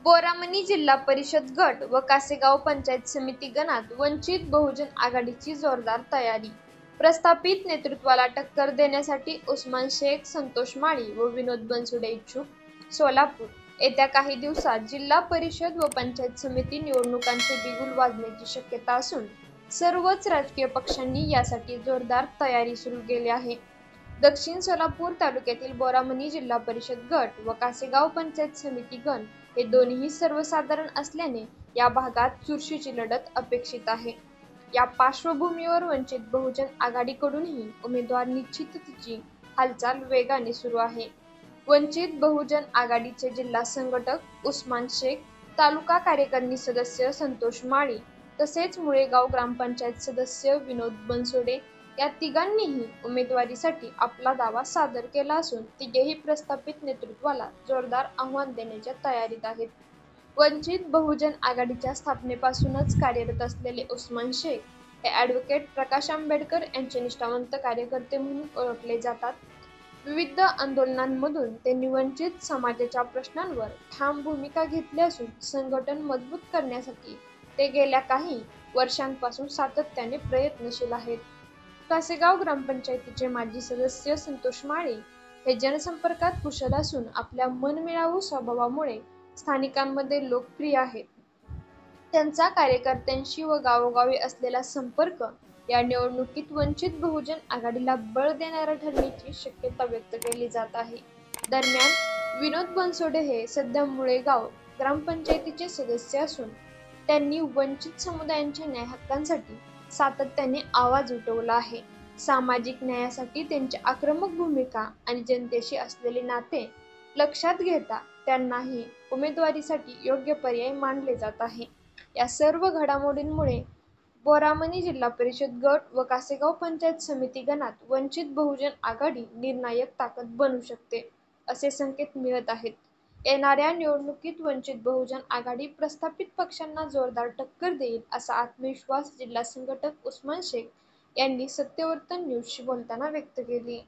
बोरामणी जिल्हा परिषद गट व कासेगाव पंचायत समिती गणात वंचित बहुजन आघाडीची जोरदार तयारी. प्रस्थापित नेतृत्वाला टक्कर देण्यासाठी उस्मान शेख, संतोष माळी व विनोद बनसोडे इच्छुक. सोलापूर येत्या काही दिवसात जिल्हा परिषद व पंचायत समिती निवडणुकांचे बिगुल वाजण्याची शक्यता असून सर्वच राजकीय पक्षांनी यासाठी जोरदार तयारी सुरू केली आहे. दक्षिण सोलापूर तालुक्यातील बोरामणी जिल्हा परिषद गट व कासेगाव पंचायत समिती गण हे दोन्ही सर्वसाधारण असल्याने या भागात चुरशीची लढत अपेक्षित आहे. या पार्श्वभूमीवर वंचित बहुजन आघाडीकडूनही उमेदवार निश्चितीची हालचाल वेगाने सुरू आहे. वंचित बहुजन आघाडीचे जिल्हा संघटक उस्मान शेख, तालुका कार्यकारिणी सदस्य संतोष माळी तसेच मुळेगाव ग्रामपंचायत सदस्य विनोद बनसोडे या तिघांनीही उमेदवारीसाठी आपला दावा सादर केला असून तिघेही प्रस्थापित नेतृत्वाला जोरदार आव्हान देण्याच्या तयारीत आहेत. वंचित बहुजन आघाडीच्या स्थापनेपासूनच कार्यरत असलेले उस्मान शेख हे ॲडव्होकेट प्रकाश आंबेडकर यांचे निष्ठावंत कार्यकर्ते म्हणून ओळखले जातात. विविध आंदोलनांमधून त्यांनी वंचित समाजाच्या प्रश्नांवर ठाम भूमिका घेतली असून संघटन मजबूत करण्यासाठी ते गेल्या काही वर्षांपासून सातत्याने प्रयत्नशील आहेत. कासेगाव ग्रामपंचायतीचे माजी सदस्य संतोष माळी हे जनसंपर्कात कुशल असून आपल्या मनमिळावू स्वभावामुळे स्थानिकांमध्ये लोकप्रिय आहेत. त्यांचा कार्यकर्त्यांशी व गावोगावी असलेला संपर्क या निवडणुकीत वंचित बहुजन आघाडीला बळ देणारा ठरण्याची शक्यता व्यक्त केली जात आहे. दरम्यान विनोद बनसोडे हे सध्या मुळेगाव ग्रामपंचायतीचे सदस्य असून त्यांनी वंचित समुदायांच्या न्याय हक्कांसाठी सातत्याने आवाज उठवला आहे. सामाजिक न्यायासाठी त्यांची आक्रमक भूमिका आणि जनतेशी असलेले नाते लक्षात घेता त्यांनाही उमेदवारीसाठी योग्य पर्याय मानले जात आहे. या सर्व घडामोडींमुळे बोरामणी जिल्हा परिषद गट व कासेगाव पंचायत समिती गणात वंचित बहुजन आघाडी निर्णायक ताकद बनू शकते, असे संकेत मिळत आहेत. येणाऱ्या निवडणुकीत वंचित बहुजन आघाडी प्रस्थापित पक्षांना जोरदार टक्कर देईल असा आत्मविश्वास जिल्हा संघटक उस्मान शेख यांनी सत्यवर्तन न्यूजशी बोलताना व्यक्त केली.